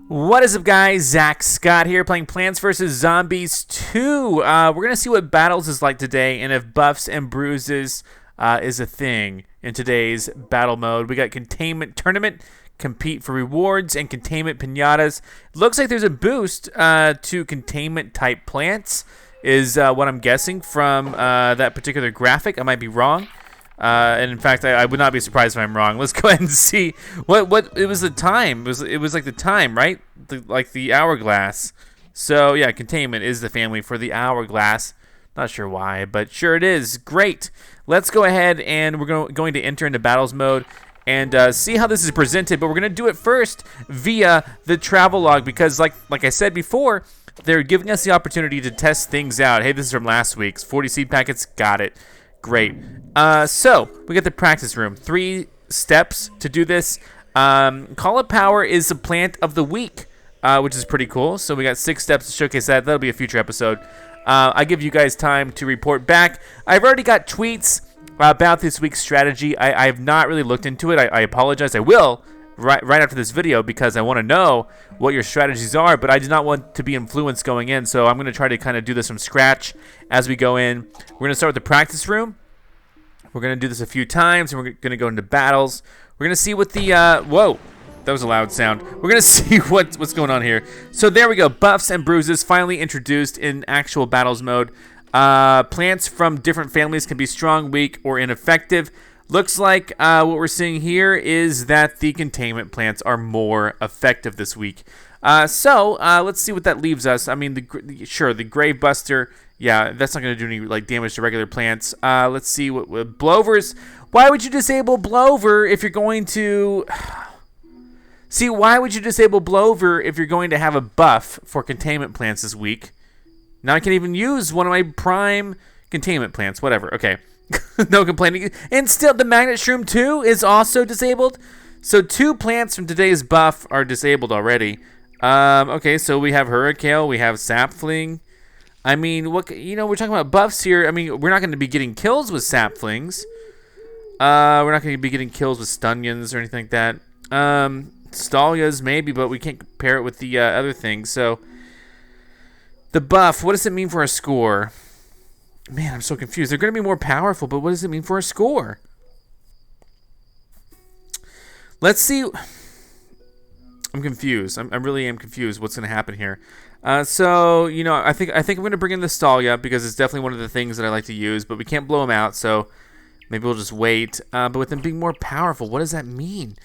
What is up, guys? Zach Scott here playing Plants vs. Zombies 2. We're going to see what Battlez is like today and if buffs and bruises is a thing in today's battle mode. We got Containment Tournament, compete for rewards, and Containment Pinatas. It looks like there's a boost to Containment type plants is what I'm guessing from that particular graphic. I might be wrong. And in fact, I would not be surprised if I'm wrong. Let's go ahead and see what it was. The time it was like the time, right? Like the hourglass. So yeah, containment is the family for the hourglass. Not sure why, but sure it is. Great. Let's go ahead and we're going to enter into battles mode and see how this is presented. But we're gonna do it first via the travel log because, like I said before, they're giving us the opportunity to test things out. Hey, this is from last week's 40 seed packets. Got it. Great. So we got the practice room. 3 steps to do this. Call of Power is the plant of the week, which is pretty cool. So we got 6 steps to showcase that. That'll be a future episode. I give you guys time to report back. I've already got tweets about this week's strategy. I have not really looked into it. I apologize. I will right after this video because I want to know what your strategies are, but I do not want to be influenced going in, so I'm going to try to kind of do this from scratch as we go in. We're going to start with the practice room. We're going to do this a few times, and we're going to go into battles. We're going to see what the whoa, that was a loud sound. We're going to see what's going on here. So there we go. Buffs and bruises finally introduced in actual battles mode. Plants from different families can be strong, weak, or ineffective. Looks like what we're seeing here is that the containment plants are more effective this week. So let's see what that leaves us. I mean, the Grave Buster, yeah, that's not going to do any like damage to regular plants. Let's see what Blovers. Why would you disable Blover if you're going to... See, why would you disable Blover if you're going to have a buff for containment plants this week? Now I can even use one of my prime containment plants. Whatever. Okay. No complaining. And still, the Magnet Shroom 2 is also disabled. So 2 plants from today's buff are disabled already. Okay, so we have Hurricane, we have Sapling. I mean, what we're talking about buffs here. I mean, we're not going to be getting kills with Saplings. We're not going to be getting kills with Stunions or anything like that. Stalias maybe, but we can't compare it with the other things. So the buff, what does it mean for a score? Man, I'm so confused. They're going to be more powerful, but what does it mean for a score? Let's see. I'm confused. I really am confused what's going to happen here. So, I think I'm going to bring in the Stalia because it's definitely one of the things that I like to use, but we can't blow them out, so maybe we'll just wait. But with them being more powerful, what does that mean?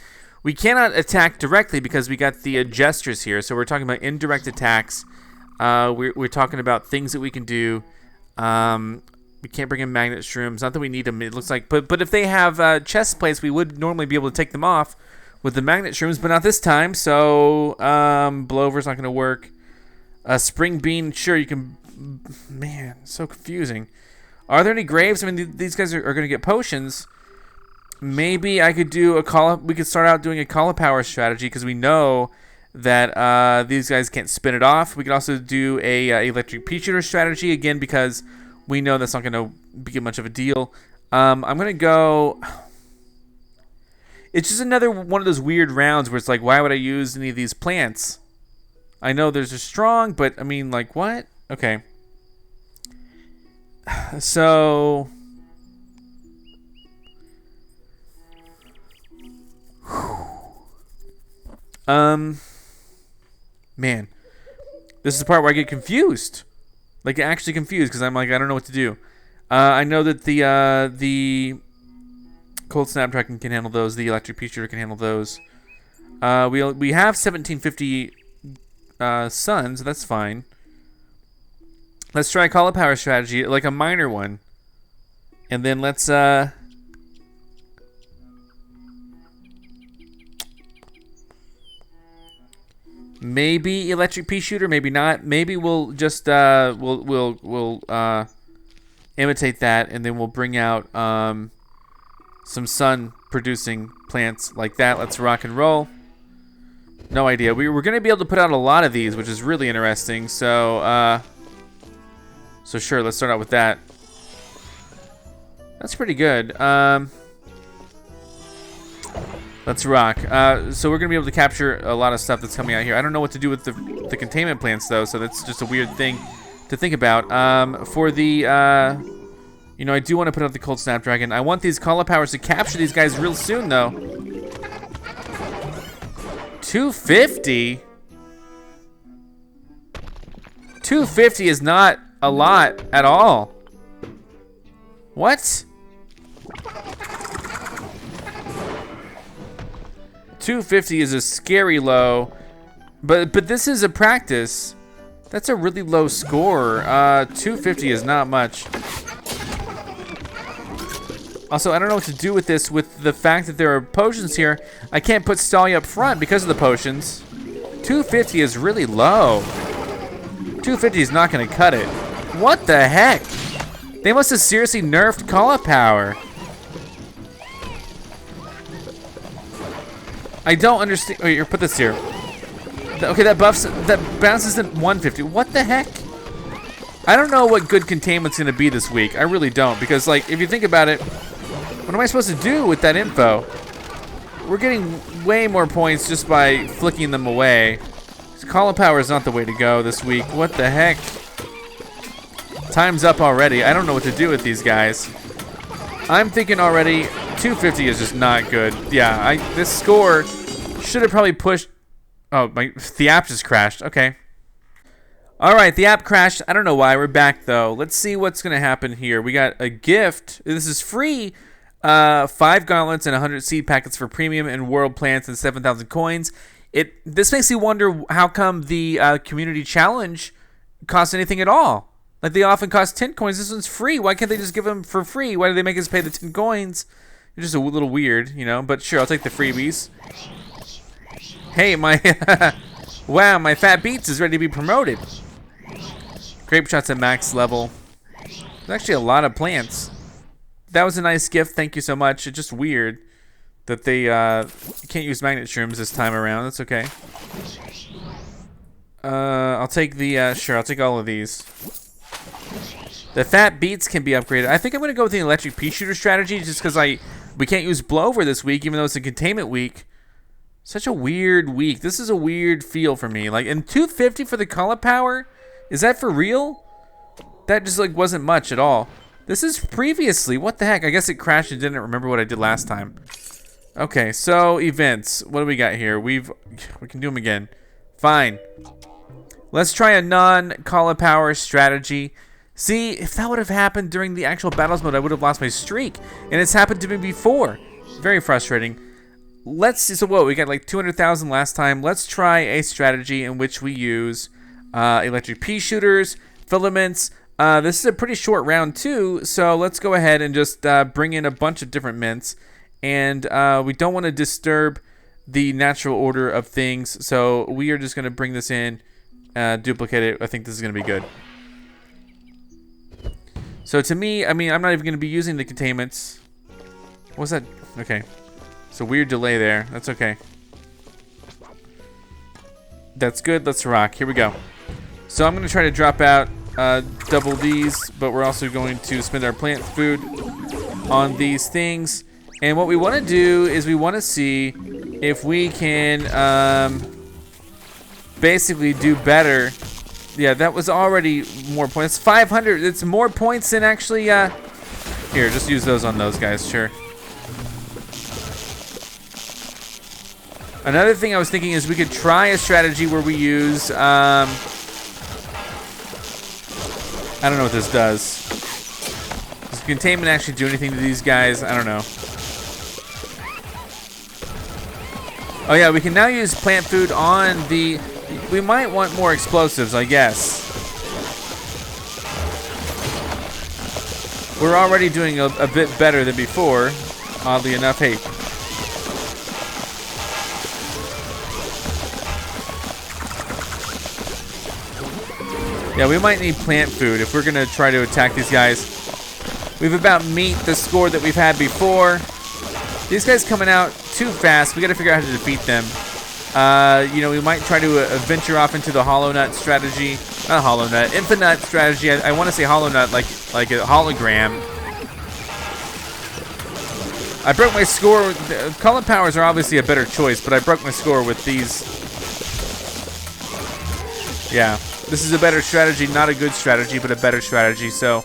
We cannot attack directly because we got the gestures here, so we're talking about indirect attacks. We're talking about things that we can do. We can't bring in magnet shrooms. Not that we need them. It looks like, but if they have chest plates, we would normally be able to take them off with the magnet shrooms, but not this time. So Blover's not going to work. Spring bean, sure you can. Man, so confusing. Are there any graves? I mean, these guys are going to get potions. Maybe I could do a call. We could start out doing a call of power strategy because we know that these guys can't spin it off. We could also do a electric Peashooter strategy again because we know that's not going to be much of a deal. I'm going to go... It's just another one of those weird rounds where it's like, why would I use any of these plants? I know there's a strong, but I mean, like, what? Okay. So... Man, this is the part where I get confused. Like, actually confused, because I'm like, I don't know what to do. I know that the Cold Snapdragon can handle those. The Electric Peashooter can handle those. We have 1750 suns, so that's fine. Let's try a Call of Power strategy, like a minor one. And then let's... Maybe Electric Peashooter, maybe not. Maybe we'll just we'll imitate that, and then we'll bring out some sun-producing plants like that. Let's rock and roll. No idea. We're going to be able to put out a lot of these, which is really interesting. So sure, let's start out with that. That's pretty good. Let's Let's rock. So we're gonna be able to capture a lot of stuff that's coming out here. I don't know what to do with the containment plants though, so that's just a weird thing to think about. For the, you know, I do want to put out the cold snapdragon. I want these cauliflowers to capture these guys real soon though. 250? 250 is not a lot at all. What? 250 is a scary low, but this is a practice. That's a really low score. 250 is not much. Also, I don't know what to do with this with the fact that there are potions here. I can't put Stally up front because of the potions. 250 is really low. 250 is not gonna cut it. What the heck? They must have seriously nerfed cauliflower. I don't understand. Oh, here, put this here. Okay, that bounces at 150. What the heck? I don't know what good containment's gonna be this week. I really don't, because like if you think about it, what am I supposed to do with that info? We're getting way more points just by flicking them away. Cauliflower is not the way to go this week. What the heck? Time's up already. I don't know what to do with these guys. I'm thinking already 250 is just not good. Yeah, this score should have probably pushed. Oh, the app just crashed. Okay. All right, the app crashed. I don't know why. We're back though. Let's see what's gonna happen here. We got a gift. This is free. 5 gauntlets and 100 seed packets for premium and world plants and 7,000 coins. This makes me wonder how come the community challenge costs anything at all. Like they often cost 10 coins. This one's free. Why can't they just give them for free? Why do they make us pay the 10 coins? It's just a little weird, you know. But sure, I'll take the freebies. Hey, my wow, my fat beets is ready to be promoted. Grape shots at max level. There's actually a lot of plants. That was a nice gift. Thank you so much. It's just weird that they can't use magnet shrooms this time around. That's okay. I'll take the sure. I'll take all of these. The fat beets can be upgraded. I think I'm gonna go with the electric Peashooter strategy, just because we can't use blowover this week, even though it's a containment week. Such a weird week. This is a weird feel for me. Like, and 250 for the cauliflower? Is that for real? That just like wasn't much at all. This is previously. What the heck? I guess it crashed and didn't remember what I did last time. Okay, so events. What do we got here? We can do them again. Fine. Let's try a non-cauliflower strategy. See, if that would have happened during the actual battles mode, I would have lost my streak. And it's happened to me before. Very frustrating. Let's see. So what? We got like 200,000 last time. Let's try a strategy in which we use electric pea shooters, filaments. This is a pretty short round too, so let's go ahead and just bring in a bunch of different mints. And we don't want to disturb the natural order of things, so we are just going to bring this in, duplicate it. I think this is going to be good. So to me, I mean, I'm not even going to be using the containments. What was that? Okay. It's a weird delay there. That's okay. That's good. Let's rock. Here we go. So I'm going to try to drop out double these, but we're also going to spend our plant food on these things. And what we want to do is we want to see if we can basically do better. Yeah, that was already more points. 500. It's more points than actually. Here, just use those on those guys. Sure. Another thing I was thinking is we could try a strategy where we use. I don't know what this does. Does containment actually do anything to these guys? I don't know. Oh yeah, we can now use plant food on the. We might want more explosives, I guess. We're already doing a bit better than before, oddly enough. Hey. Yeah, we might need plant food if we're gonna try to attack these guys. We've about meet the score that we've had before. These guys coming out too fast. We gotta figure out how to defeat them. You know, we might try to venture off into the hollow nut strategy. Not hollow nut, infinite strategy. I want to say hollow nut like a hologram. I broke my score. Colin powers are obviously a better choice, but I broke my score with these. Yeah, this is a better strategy. Not a good strategy, but a better strategy. So,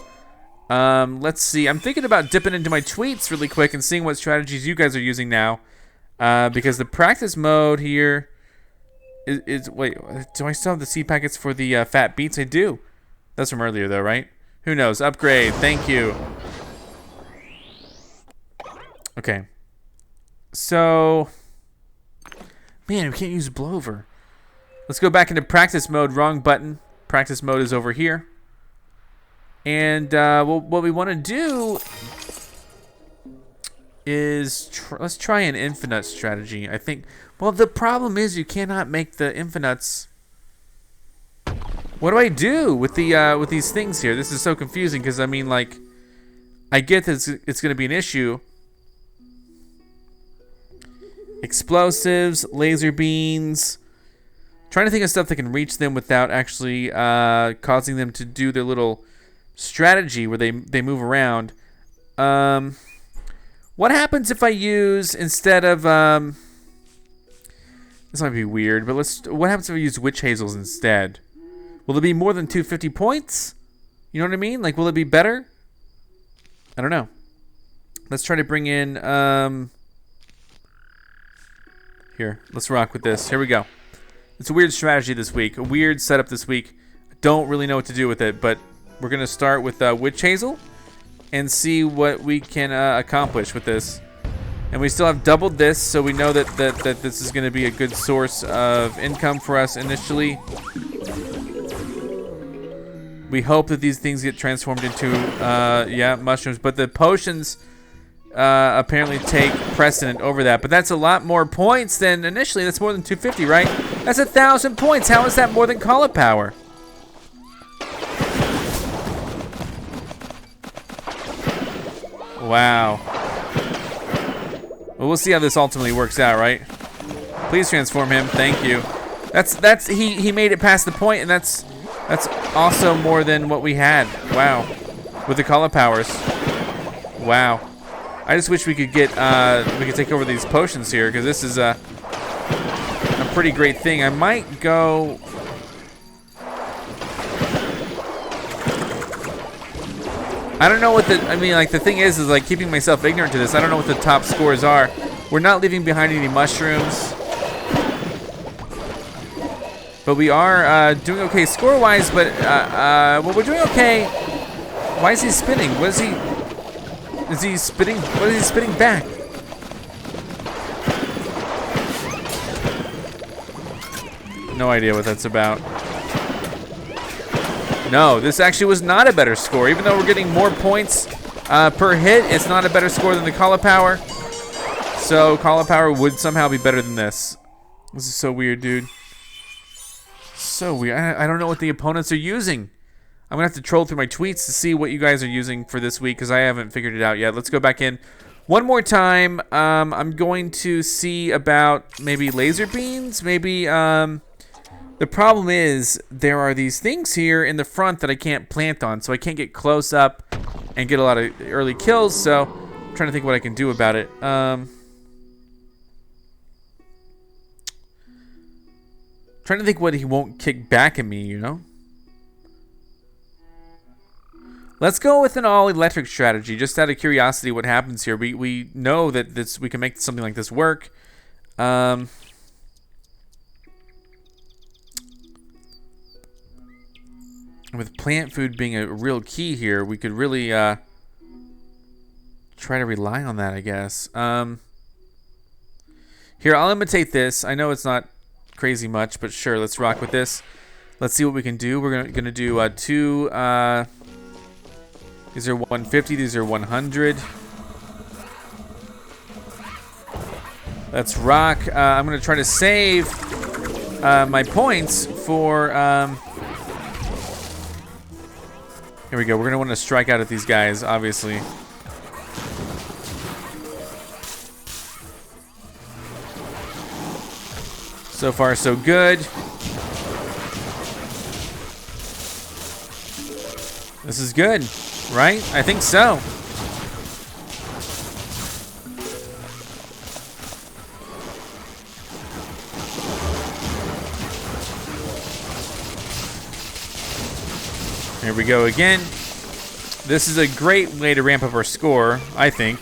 let's see. I'm thinking about dipping into my tweets really quick and seeing what strategies you guys are using now. Because the practice mode here is wait, do I still have the seed packets for the fat beets? I do. That's from earlier though, right? Who knows? Upgrade. Thank you. Okay. So, man, we can't use blowover. Let's go back into practice mode. Wrong button. Practice mode is over here. And what we want to do is let's try an infinite strategy. I think. Well, the problem is you cannot make the infinites. What do I do with the with these things here? This is so confusing because I mean, like, I get that it's going to be an issue. Explosives, laser beams. Trying to think of stuff that can reach them without actually causing them to do their little strategy where they move around. What happens if I use instead of this might be weird, but what happens if I use witch hazels instead? Will it be more than 250 points? You know what I mean? Like, will it be better? I don't know. Let's try to bring in here, let's rock with this. Here we go. It's a weird strategy this week. A weird setup this week. I don't really know what to do with it, but we're going to start with Witch Hazel and see what we can accomplish with this. And we still have doubled this, so we know that this is going to be a good source of income for us initially. We hope that these things get transformed into, yeah, mushrooms. But the potions apparently take precedent over that. But that's a lot more points than initially. That's more than 250, right? That's 1,000 points. How is that more than Call of Power? Wow. Well, we'll see how this ultimately works out, right? Please transform him. Thank you. He made it past the point, and that's also more than what we had. Wow. With the Call of Powers. Wow. I just wish we could get we could take over these potions here, because this is a pretty great thing. I might go. I don't know what the. I mean, like, the thing is like keeping myself ignorant to this. I don't know what the top scores are. We're not leaving behind any mushrooms, but we are doing okay score-wise. But well, we're doing okay. Why is he spinning? What is he? Is he spitting? What is he spitting back? No idea what that's about. No, this actually was not a better score. Even though we're getting more points per hit, it's not a better score than the Call of Power. So Call of Power would somehow be better than this. This is so weird, dude. So weird. I don't know what the opponents are using. I'm going to have to troll through my tweets to see what you guys are using for this week, because I haven't figured it out yet. Let's go back in one more time. I'm going to see about maybe laser beams. Maybe the problem is there are these things here in the front that I can't plant on, so I can't get close up and get a lot of early kills. So I'm trying to think what I can do about it. Trying to think what he won't kick back at me, you know? Let's go with an all-electric strategy, just out of curiosity what happens here. We know that we can make something like this work. With plant food being a real key here, we could really try to rely on that, I guess. Here, I'll imitate this. I know it's not crazy much, but sure, let's rock with this. Let's see what we can do. We're gonna do two... these are 150, these are 100. Let's rock. I'm going to try to save my points for... here we go. We're going to want to strike out at these guys, obviously. So far, so good. This is good. Right? I think so. Here we go again. This is a great way to ramp up our score, I think.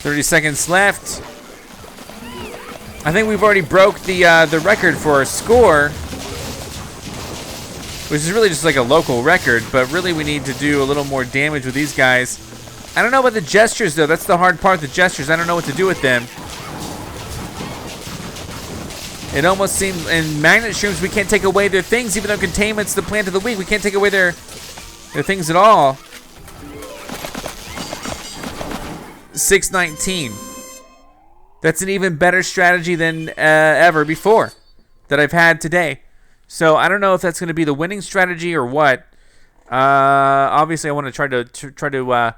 30 seconds left. I think we've already broke the record for our score, which is really just like a local record, but really we need to do a little more damage with these guys. I don't know about the gestures, though. That's the hard part, the gestures. I don't know what to do with them. It almost seems in magnet shrooms we can't take away their things, even though containment's the plant of the week. We can't take away their things at all. 619. That's an even better strategy than ever before that I've had today. So I don't know if that's going to be the winning strategy or what. Obviously, I want to try to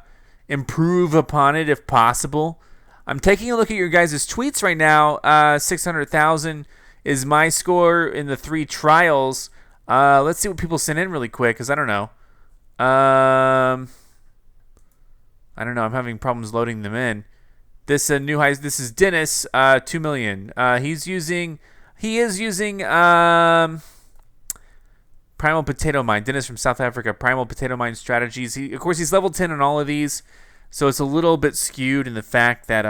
improve upon it if possible. I'm taking a look at your guys' tweets right now. 600,000 is my score in the 3 trials. Let's see what people sent in really quick, because I don't know. I don't know. I'm having problems loading them in. This new high. This is Dennis. 2 million. He is using Primal Potato Mine. Dennis from South Africa. Primal Potato Mine strategies. Of course, he's level 10 on all of these, so it's a little bit skewed in the fact that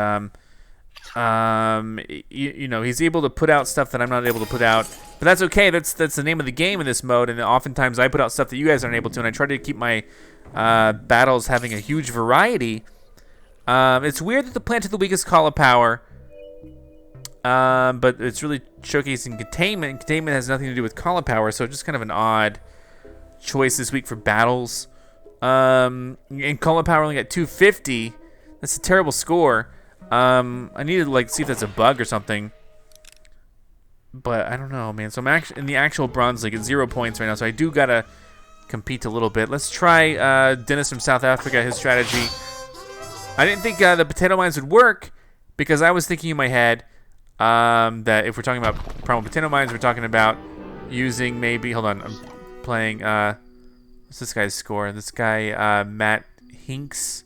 you know, he's able to put out stuff that I'm not able to put out. But that's okay. That's the name of the game in this mode. And oftentimes I put out stuff that you guys aren't able to, and I try to keep my battles having a huge variety. It's weird that the plant of the week is cauliflower, but it's really showcasing containment. Containment has nothing to do with cauliflower, so it's just kind of an odd choice this week for battles. And cauliflower only got 250. That's a terrible score. I need to see if that's a bug or something, but I don't know, man. So I'm actually in the actual bronze league at 0 points right now, so I do gotta compete a little bit. Let's try Dennis from South Africa, his strategy. I didn't think the potato mines would work, because I was thinking in my head that if we're talking about primal potato mines, we're talking about using maybe, hold on, I'm playing, what's this guy's score? This guy, Matt Hinks,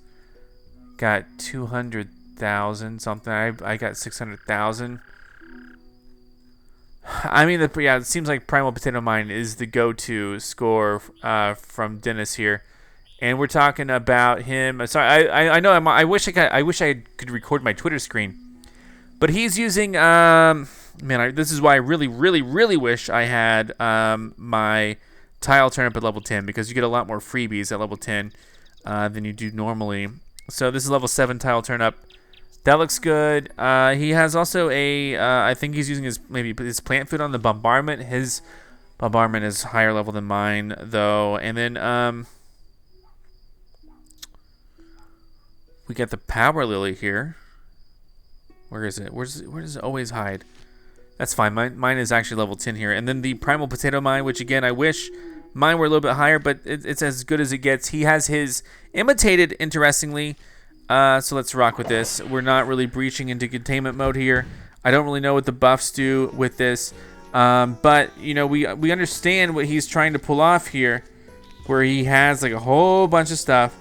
got 200,000 something. I got 600,000. I mean, yeah, it seems like Primal Potato Mine is the go-to score from Dennis here, and we're talking about him. Sorry, I know. I wish I could record my Twitter screen, but he's using. Man, this is why I really wish I had my tile turnip at level 10, because you get a lot more freebies at level 10 than you do normally. So this is level 7 tile turnip. That looks good. He has also a, I think he's using his plant food on the bombardment. His bombardment is higher level than mine, though. And then we got the power lily here. Where is it? Where does it always hide? That's fine. Mine is actually level 10 here. And then the primal potato mine, which again I wish mine were a little bit higher, but it's as good as it gets. He has his imitated, interestingly. So let's rock with this. We're not really breaching into containment mode here. I don't really know what the buffs do with this, but you know, we understand what he's trying to pull off here, where he has like a whole bunch of stuff,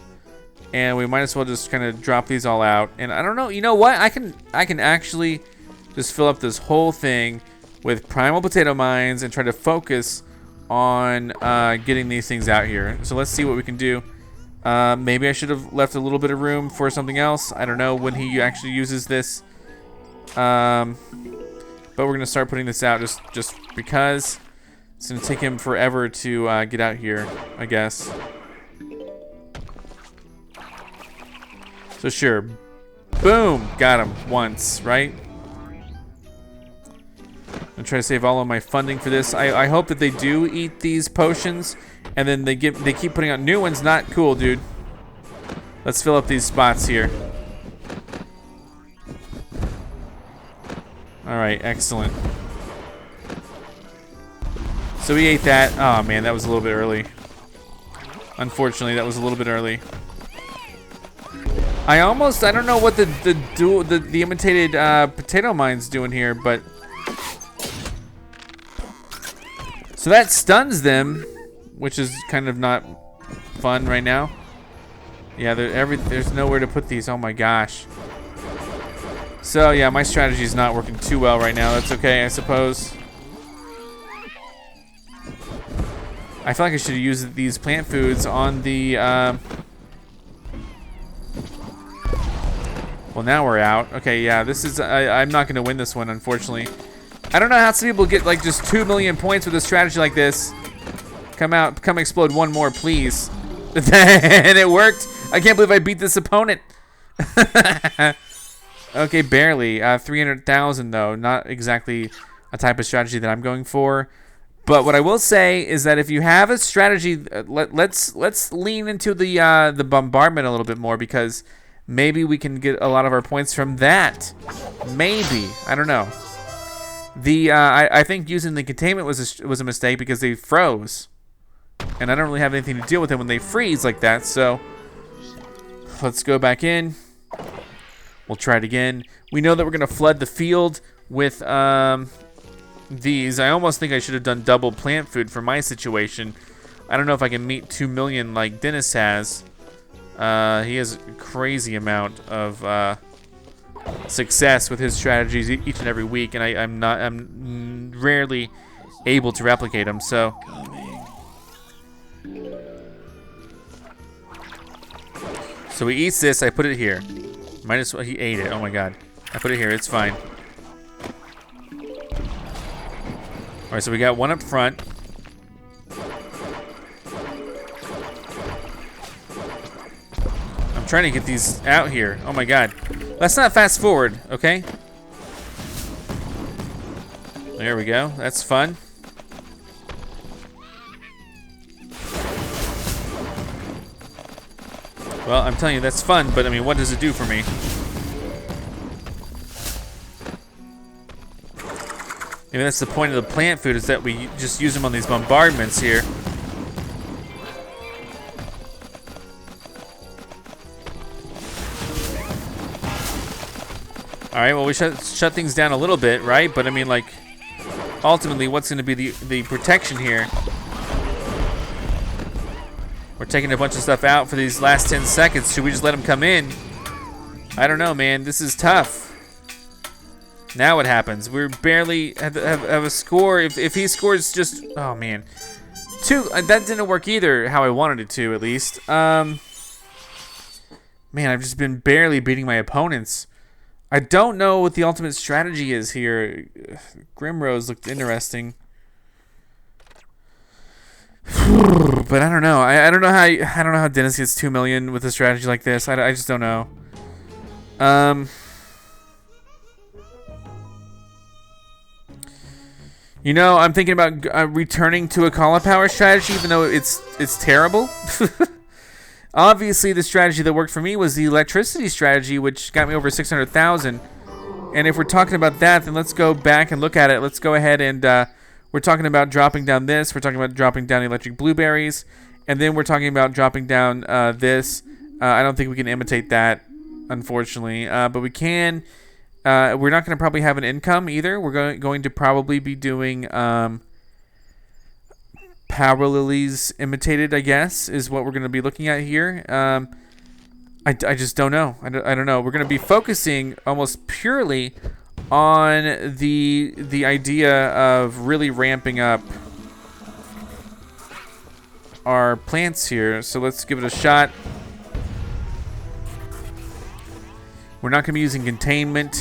and we might as well just kind of drop these all out. And I don't know, you know what? I can actually just fill up this whole thing with primal potato mines and try to focus on getting these things out here. So let's see what we can do. Maybe I should have left a little bit of room for something else. I don't know when he actually uses this. But we're going to start putting this out just because it's going to take him forever to get out here, I guess. So sure. Boom! Got him once, right? I'm trying to save all of my funding for this. I hope that they do eat these potions, and then they keep putting out new ones. Not cool, dude. Let's fill up these spots here. All right, excellent. So we ate that. Oh man, that was a little bit early. Unfortunately, that was a little bit early. I don't know what the imitated potato mine's doing here, but so that stuns them, which is kind of not fun right now. Yeah, there's nowhere to put these. Oh my gosh. So yeah, my strategy is not working too well right now. That's okay, I suppose. I feel like I should have used these plant foods on the, well, now we're out. Okay, yeah, this is, I'm not going to win this one, unfortunately. I don't know how some people get, like, just 2 million points with a strategy like this. Come explode one more, please. And it worked. I can't believe I beat this opponent. Okay, barely. 300,000, though. Not exactly a type of strategy that I'm going for. But what I will say is that if you have a strategy, let's lean into the bombardment a little bit more, because maybe we can get a lot of our points from that. Maybe. I don't know. I think using the containment was a mistake because they froze. And I don't really have anything to deal with them when they freeze like that, so let's go back in. We'll try it again. We know that we're going to flood the field with these. I almost think I should have done double plant food for my situation. I don't know if I can meet 2 million like Dennis has. He has a crazy amount of success with his strategies each and every week, and I'm rarely able to replicate them, so... So he eats this, I put it here. Might as well, he ate it, oh my god. I put it here, it's fine. Alright, so we got one up front. I'm trying to get these out here, oh my god. Let's not fast forward, okay? There we go, that's fun. Well, I'm telling you, that's fun, but I mean, what does it do for me? Maybe that's the point of the plant food, is that we just use them on these bombardments here. Alright, well, we shut things down a little bit, right? But I mean, like, ultimately, what's going to be the protection here? We're taking a bunch of stuff out for these last 10 seconds. Should we just let him come in? I don't know, man. This is tough. Now what happens? We're barely have a score. If he scores just... Oh, man. 2. That didn't work either how I wanted it to, at least. Man, I've just been barely beating my opponents. I don't know what the ultimate strategy is here. Grimrose looked interesting. But I don't know. I don't know how Dennis gets 2 million with a strategy like this. I just don't know. You know, I'm thinking about returning to a cauliflower strategy, even though it's terrible. Obviously, the strategy that worked for me was the electricity strategy, which got me over 600,000. And if we're talking about that, then let's go back and look at it. Let's go ahead and we're talking about dropping down this. We're talking about dropping down electric blueberries. And then we're talking about dropping down this. I don't think we can imitate that, unfortunately. But we can. We're not going to probably have an income either. We're going to probably be doing power lilies imitated, I guess, is what we're going to be looking at here. I just don't know. I don't know. We're going to be focusing almost purely on the idea of really ramping up our plants here. So let's give it a shot. We're not going to be using containment.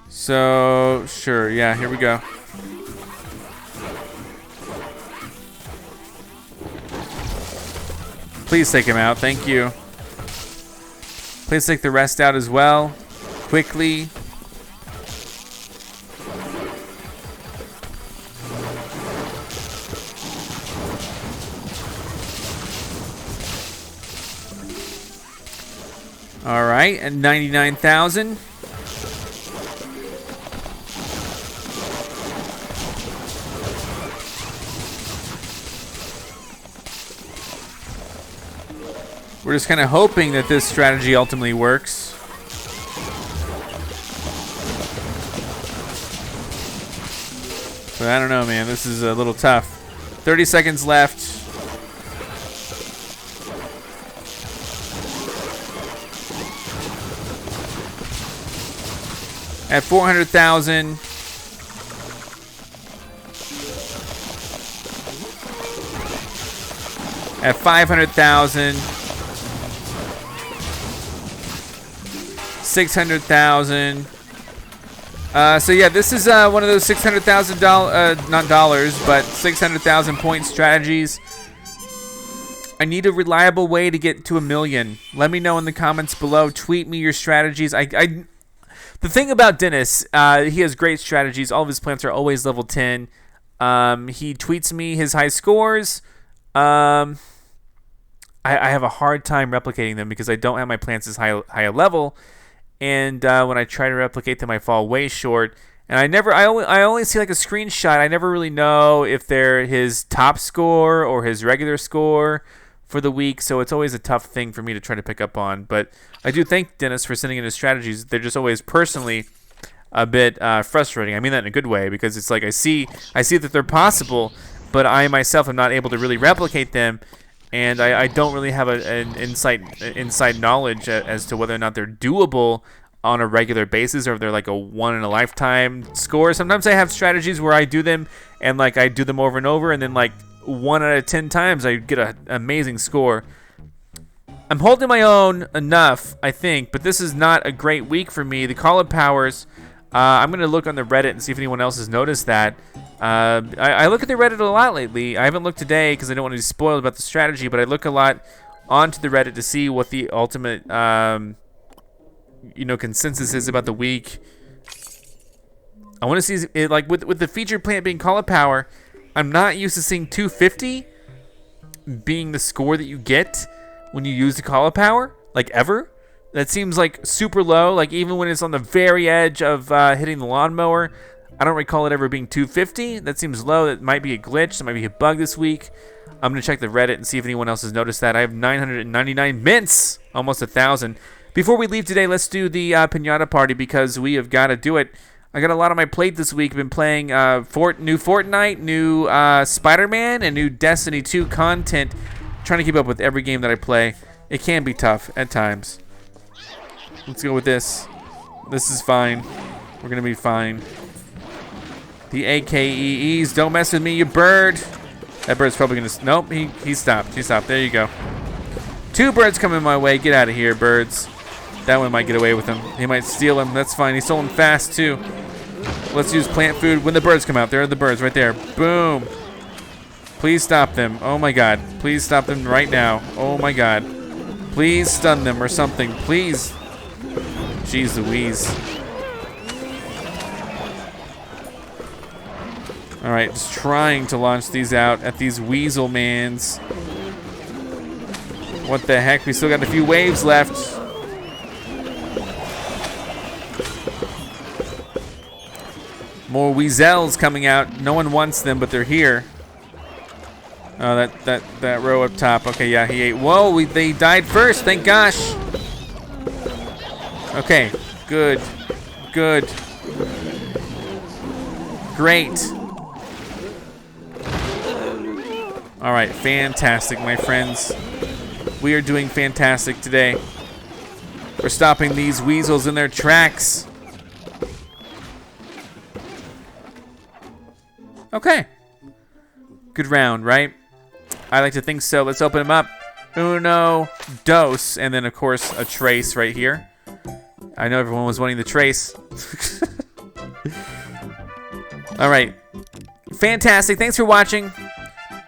So, sure, yeah, here we go. Please take him out, thank you. Please take the rest out as well, quickly. All right, and 99,000. We're just kind of hoping that this strategy ultimately works. But I don't know, man. This is a little tough. 30 seconds left. At 400,000. At 500,000. 600,000. So yeah, this is one of those $600,000, not dollars, but 600,000 point strategies. I need a reliable way to get to 1 million. Let me know in the comments below. Tweet me your strategies. The thing about Dennis, he has great strategies. All of his plants are always level 10. He tweets me his high scores. I have a hard time replicating them because I don't have my plants as high a level. And when I try to replicate them, I fall way short. And I only see like a screenshot. I never really know if they're his top score or his regular score for the week. So it's always a tough thing for me to try to pick up on. But I do thank Dennis for sending in his strategies. They're just always personally a bit frustrating. I mean that in a good way, because it's like I see that they're possible, but I myself am not able to really replicate them. And I don't really have an inside knowledge as to whether or not they're doable on a regular basis, or if they're like a one in a lifetime score. Sometimes I have strategies where I do them and like I do them over and over, and then like 1 out of 10 times I get an amazing score. I'm holding my own enough, I think, but this is not a great week for me. The Call of Powers, I'm gonna look on the Reddit and see if anyone else has noticed that. I look at the Reddit a lot lately. I haven't looked today because I don't want to be spoiled about the strategy, but I look a lot onto the Reddit to see what the ultimate, consensus is about the week. I want to see, like, with the featured plant being Call of Power, I'm not used to seeing 250 being the score that you get when you use the Call of Power, like, ever. That seems like super low. Like, even when it's on the very edge of hitting the lawnmower, I don't recall it ever being 250. That seems low. That might be a glitch. That might be a bug this week. I'm going to check the Reddit and see if anyone else has noticed that. I have 999 mints, almost 1,000. Before we leave today, let's do the Pinata Party because we have got to do it. I got a lot on my plate this week. I've been playing new Fortnite, new Spider-Man, and new Destiny 2 content. Trying to keep up with every game that I play. It can be tough at times. Let's go with this. This is fine. We're going to be fine. The AKEEs, don't mess with me, you bird. That bird's probably gonna, nope, he stopped. He stopped, there you go. 2 birds coming my way, get out of here, birds. That one might get away with him. He might steal him, that's fine. He stole him fast, too. Let's use plant food when the birds come out. There are the birds right there, boom. Please stop them, oh my God. Please stop them right now, oh my God. Please stun them or something, please. Jeez Louise. Alright, just trying to launch these out at these weasel mans. What the heck? We still got a few waves left. More weasels coming out. No one wants them, but they're here. Oh, that row up top. Okay, yeah, he ate. Whoa, they died first. Thank gosh. Okay, good. Good. Great. All right, fantastic, my friends. We are doing fantastic today. We're stopping these weasels in their tracks. Okay. Good round, right? I like to think so. Let's open them up. Uno, dos, and then, of course, a trace right here. I know everyone was wanting the trace. All right. Fantastic. Thanks for watching.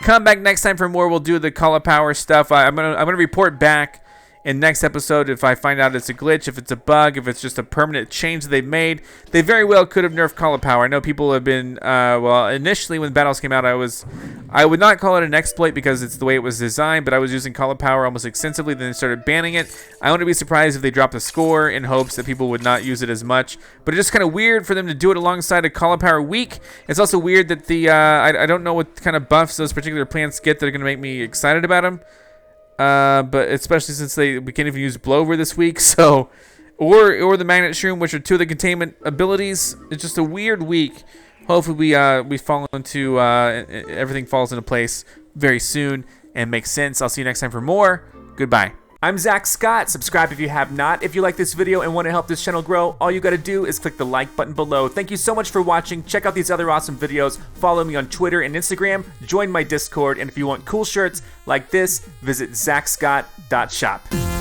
Come back next time for more. We'll do the Call of Power stuff. I'm gonna report back in next episode if I find out it's a glitch, if it's a bug, if it's just a permanent change that they've made. They very well could have nerfed Call of Power. I know people have been well, initially when Battlez came out, I would not call it an exploit because it's the way it was designed, but I was using Call of Power almost extensively. Then they started banning it. I wouldn't be surprised if they dropped the score in hopes that people would not use it as much. But it's just kind of weird for them to do it alongside a Call of Power week. It's also weird that the I don't know what kind of buffs those particular plants get that are going to make me excited about them. But especially since we can't even use Blover this week, so or the Magnet Shroom, which are 2 of the containment abilities. It's just a weird week. Hopefully we fall into everything falls into place very soon and makes sense. I'll see you next time for more. Goodbye. I'm Zach Scott. Subscribe if you have not. If you like this video and want to help this channel grow, all you gotta do is click the like button below. Thank you so much for watching. Check out these other awesome videos. Follow me on Twitter and Instagram. Join my Discord. And if you want cool shirts like this, visit ZackScott.shop.